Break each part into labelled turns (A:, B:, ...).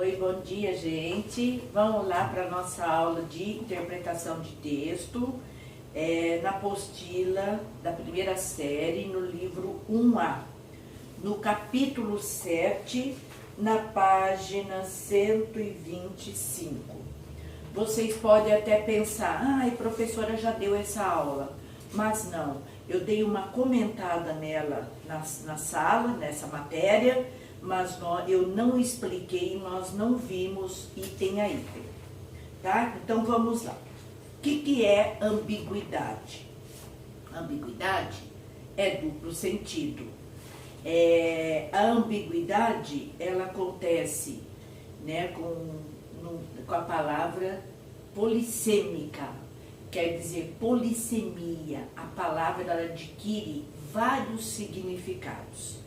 A: Oi, bom dia, gente. Vamos lá para a nossa aula de interpretação de texto, na apostila da primeira série, no livro 1A, no capítulo 7, na página 125. Vocês podem até pensar, a professora já deu essa aula, mas não, eu dei uma comentada nela na sala, nessa matéria, mas eu não expliquei, nós não vimos item a item, tá? Então vamos lá. O que é ambiguidade? Ambiguidade é duplo sentido. A ambiguidade, ela acontece, né, com a palavra polissêmica, quer dizer polissemia. A palavra ela adquire vários significados.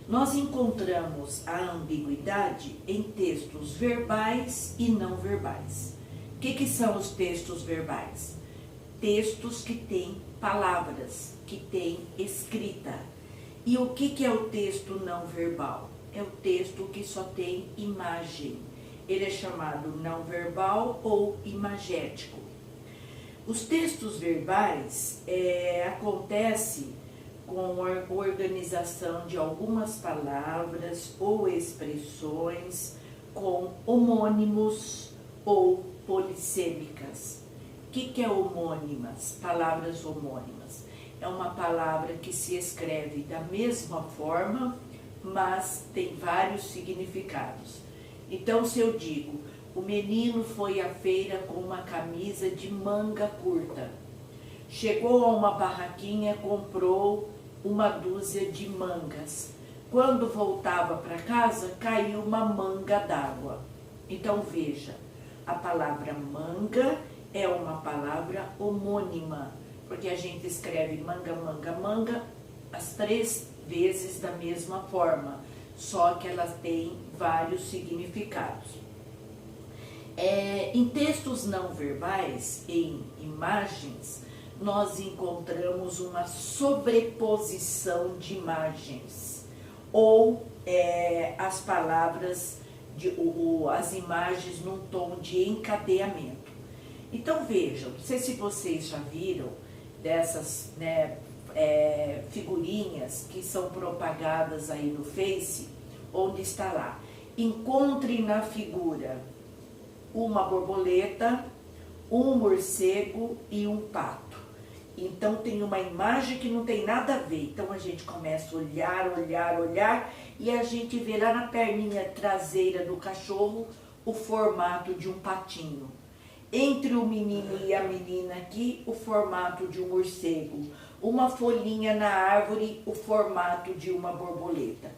A: Nós encontramos a ambiguidade em textos verbais e não verbais. O que são os textos verbais? Textos que têm palavras, que têm escrita. E o que é o texto não verbal? É o texto que só tem imagem. Ele é chamado não verbal ou imagético. Os textos verbais acontecem com a organização de algumas palavras ou expressões com homônimos ou polissêmicas. O que é homônimas? Palavras homônimas. É uma palavra que se escreve da mesma forma, mas tem vários significados. Então, se eu digo, o menino foi à feira com uma camisa de manga curta. Chegou a uma barraquinha, comprou uma dúzia de mangas. Quando voltava para casa, caiu uma manga d'água. Então veja, a palavra manga é uma palavra homônima, porque a gente escreve manga, manga, manga, as 3 vezes da mesma forma, só que elas têm vários significados. Em textos não verbais, em imagens, nós encontramos uma sobreposição de imagens, ou as palavras, as imagens num tom de encadeamento. Então vejam, não sei se vocês já viram dessas figurinhas que são propagadas aí no Face, onde está lá, encontre na figura uma borboleta, um morcego e um pato. Então tem uma imagem que não tem nada a ver. Então a gente começa a olhar, olhar, olhar, e a gente vê lá na perninha traseira do cachorro o formato de um patinho. Entre o menino e a menina aqui, o formato de um morcego. Uma folhinha na árvore, o formato de uma borboleta.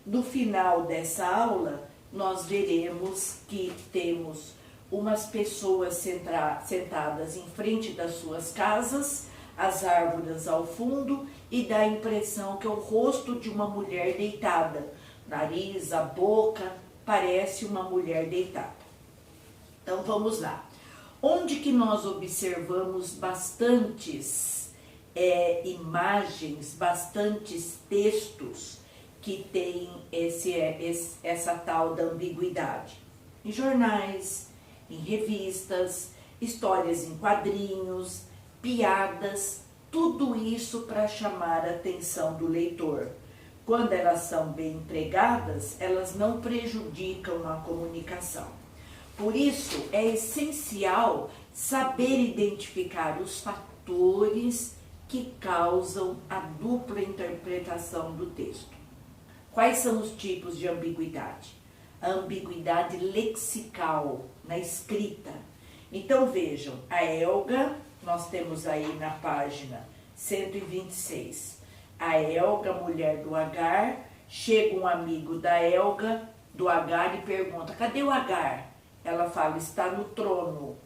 A: No final dessa aula, nós veremos que temos umas pessoas sentadas em frente das suas casas, as árvores ao fundo, e dá a impressão que é o rosto de uma mulher deitada. Nariz, a boca, parece uma mulher deitada. Então vamos lá. Onde que nós observamos bastantes imagens, bastantes textos que tem essa tal da ambiguidade? Em jornais, em revistas, histórias em quadrinhos, piadas, tudo isso para chamar a atenção do leitor. Quando elas são bem empregadas, elas não prejudicam a comunicação. Por isso, é essencial saber identificar os fatores que causam a dupla interpretação do texto. Quais são os tipos de ambiguidade? A ambiguidade lexical, na escrita. Então vejam, a Elga, nós temos aí na página 126, a Elga, mulher do Agar, chega um amigo da Elga, do Agar, e pergunta, cadê o Agar? Ela fala, está no trono.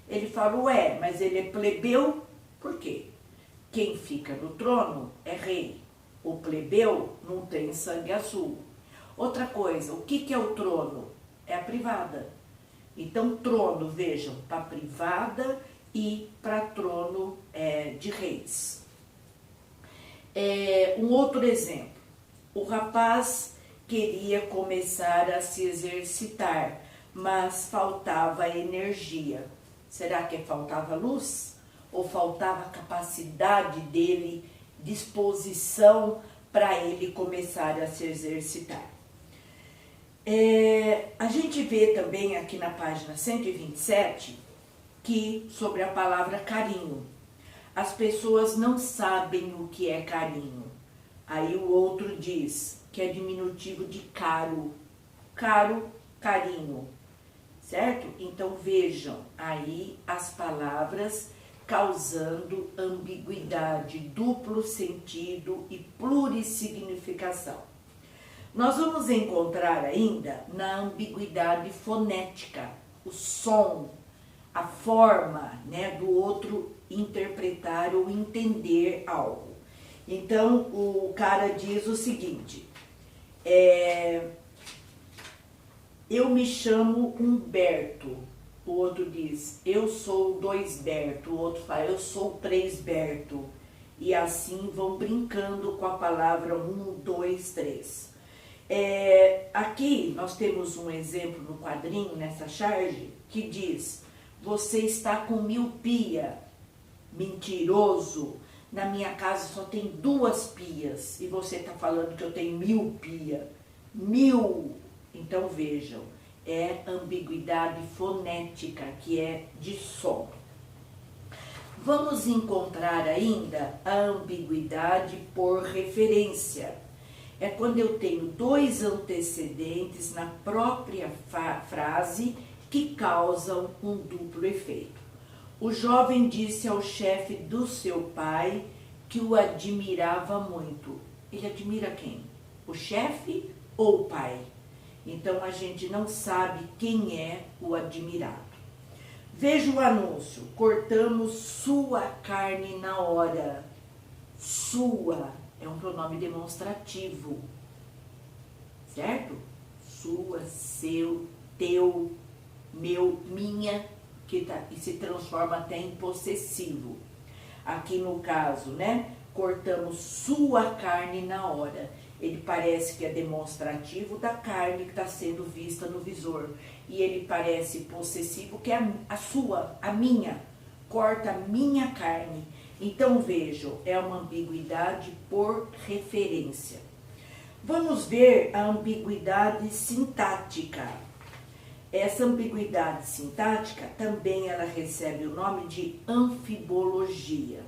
A: Ele fala, mas ele é plebeu? Por quê? Quem fica no trono é rei. O plebeu não tem sangue azul. Outra coisa, o que é o trono? É a privada. Então, trono, vejam, para privada e para trono de reis. Um outro exemplo, o rapaz queria começar a se exercitar, mas faltava energia. Será que faltava luz? Ou faltava capacidade dele, disposição para ele começar a se exercitar? A gente vê também aqui na página 127 que sobre a palavra carinho. As pessoas não sabem o que é carinho. Aí o outro diz que é diminutivo de caro. Caro, carinho. Certo? Então vejam aí as palavras causando ambiguidade, duplo sentido e plurissignificação. Nós vamos encontrar ainda na ambiguidade fonética, o som, a forma, né, do outro interpretar ou entender algo. Então o cara diz o seguinte, eu me chamo Humberto. O outro diz, eu sou 2Berto. O outro fala, eu sou 3Berto. E assim vão brincando com a palavra 1, 2, 3. Aqui nós temos um exemplo no quadrinho, nessa charge, que diz, você está com miopia, mentiroso. Na minha casa só tem 2 pias e você está falando que eu tenho miopia. Então vejam, é ambiguidade fonética, que é de som. Vamos encontrar ainda a ambiguidade por referência. É quando eu tenho 2 antecedentes na própria frase que causam um duplo efeito. O jovem disse ao chefe do seu pai que o admirava muito. Ele admira quem? O chefe ou o pai? Então a gente não sabe quem é o admirado. Veja o anúncio, cortamos sua carne na hora. Sua é um pronome demonstrativo, certo? Sua, seu, teu, meu, minha, e se transforma até em possessivo. Aqui no caso, né? Cortamos sua carne na hora. Ele parece que é demonstrativo da carne que está sendo vista no visor. E ele parece possessivo, que é a sua, a minha. Corta a minha carne. Então vejam, é uma ambiguidade por referência. Vamos ver a ambiguidade sintática. Essa ambiguidade sintática também ela recebe o nome de anfibologia.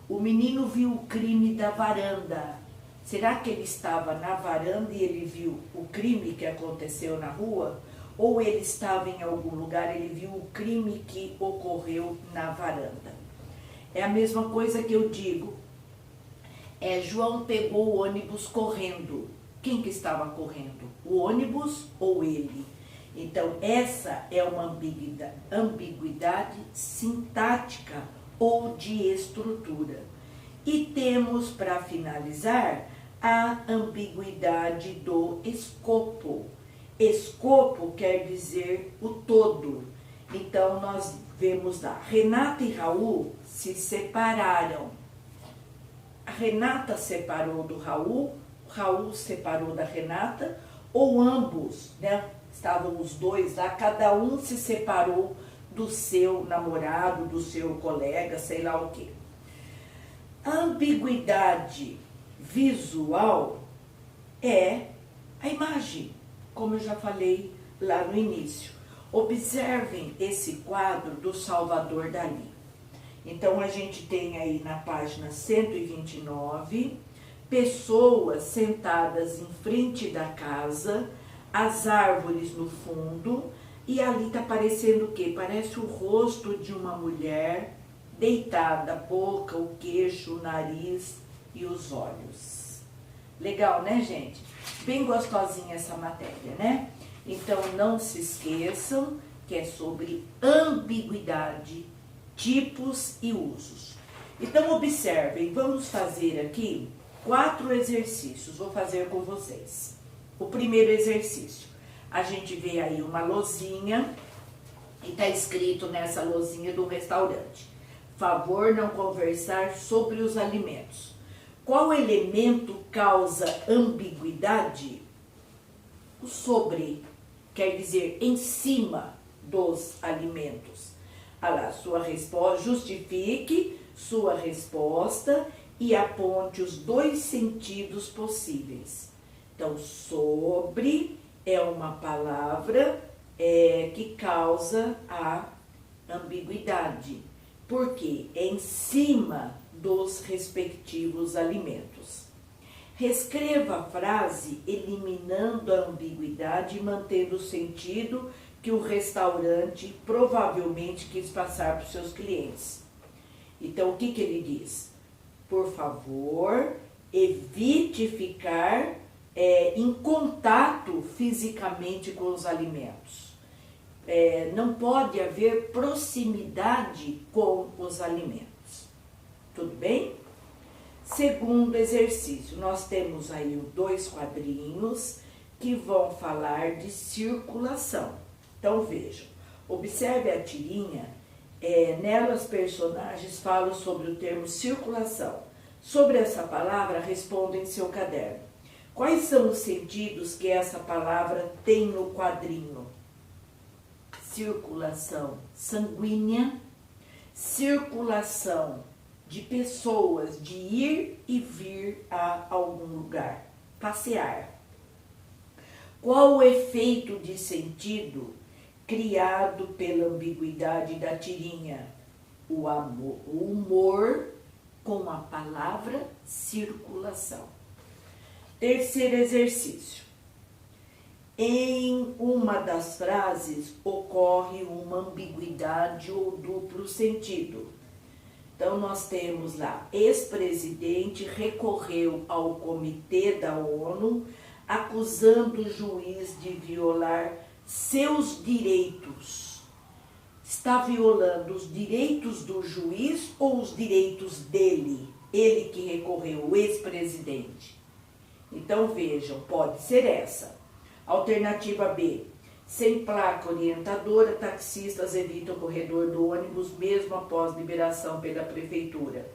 A: O menino viu o crime da varanda. Será que ele estava na varanda e ele viu o crime que aconteceu na rua? Ou ele estava em algum lugar e ele viu o crime que ocorreu na varanda? É a mesma coisa que eu digo. João pegou o ônibus correndo. Quem que estava correndo? O ônibus ou ele? Então, essa é uma ambiguidade sintática ou de estrutura. E temos, para finalizar, a ambiguidade do escopo. Escopo quer dizer o todo. Então, nós vemos lá, Renata e Raul se separaram. A Renata separou do Raul, o Raul separou da Renata, ou ambos, né? Estavam os dois lá, cada um se separou do seu namorado, do seu colega, sei lá o quê. A ambiguidade visual é a imagem, como eu já falei lá no início. Observem esse quadro do Salvador Dalí. Então, a gente tem aí na página 129, pessoas sentadas em frente da casa, as árvores no fundo, e ali está aparecendo o quê? Parece o rosto de uma mulher deitada, a boca, o queixo, o nariz e os olhos. Legal, né, gente? Bem gostosinha essa matéria, né? Então, não se esqueçam que é sobre ambiguidade, tipos e usos. Então, observem, vamos fazer aqui 4 exercícios, vou fazer com vocês. O primeiro exercício, a gente vê aí uma lousinha e está escrito nessa lousinha do restaurante: favor não conversar sobre os alimentos. Qual elemento causa ambiguidade? O sobre quer dizer em cima dos alimentos. Olha lá, sua resposta, justifique sua resposta e aponte os dois sentidos possíveis. Então, sobre é uma palavra que causa a ambiguidade, porque é em cima dos respectivos alimentos. Reescreva a frase eliminando a ambiguidade e mantendo o sentido que o restaurante provavelmente quis passar para os seus clientes. Então, o que ele diz? Por favor, evite ficar em contato fisicamente com os alimentos. Não pode haver proximidade com os alimentos. Tudo bem? Segundo exercício, nós temos aí 2 quadrinhos que vão falar de circulação. Então vejam, observe a tirinha, nela os personagens falam sobre o termo circulação. Sobre essa palavra, responda em seu caderno. Quais são os sentidos que essa palavra tem no quadrinho? Circulação sanguínea, circulação de pessoas, de ir e vir a algum lugar, passear. Qual o efeito de sentido criado pela ambiguidade da tirinha? O humor com a palavra circulação. Terceiro exercício. Em uma das frases ocorre uma ambiguidade ou duplo sentido. Então, nós temos lá, ex-presidente recorreu ao comitê da ONU acusando o juiz de violar seus direitos. Está violando os direitos do juiz ou os direitos dele? Ele que recorreu, o ex-presidente. Então, vejam, pode ser essa. Alternativa B. Sem placa orientadora, taxistas evitam o corredor do ônibus mesmo após liberação pela prefeitura.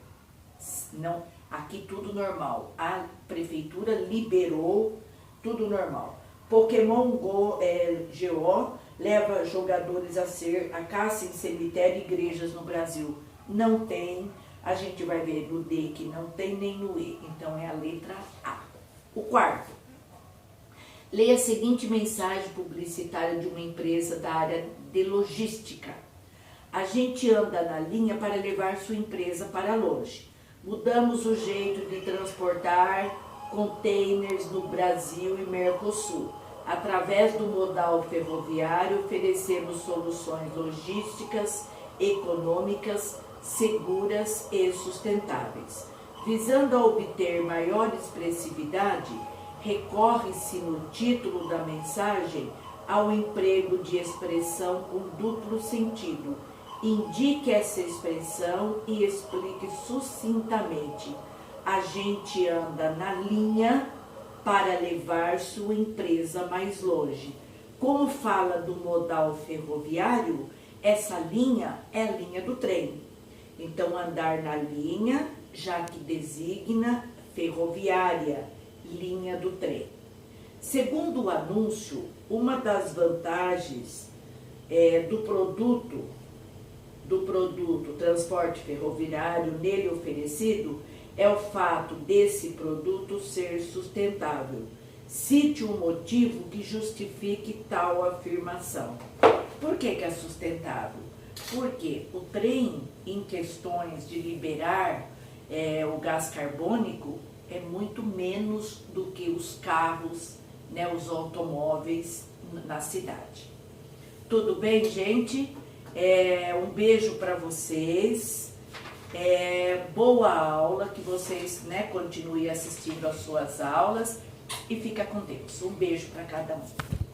A: Não, aqui tudo normal. A prefeitura liberou, tudo normal. Pokémon Go, GO leva jogadores a caça em cemitério e igrejas no Brasil. Não tem, a gente vai ver no D que não tem nem no E. Então é a letra A. O quarto. Leia a seguinte mensagem publicitária de uma empresa da área de logística. A gente anda na linha para levar sua empresa para longe. Mudamos o jeito de transportar containers no Brasil e Mercosul. Através do modal ferroviário, oferecemos soluções logísticas, econômicas, seguras e sustentáveis. Visando a obter maior expressividade, recorre-se no título da mensagem ao emprego de expressão com duplo sentido. Indique essa expressão e explique sucintamente. A gente anda na linha para levar sua empresa mais longe. Como fala do modal ferroviário, essa linha é a linha do trem. Então, andar na linha, já que designa ferroviária, linha do trem. Segundo o anúncio, uma das vantagens do produto transporte ferroviário nele oferecido é o fato desse produto ser sustentável. Cite um motivo que justifique tal afirmação. Por que é sustentável? Porque o trem, em questões de liberar o gás carbônico, é muito menos do que os carros, os automóveis na cidade. Tudo bem, gente? Um beijo para vocês. Boa aula, que vocês continuem assistindo às suas aulas e fica com Deus. Um beijo para cada um.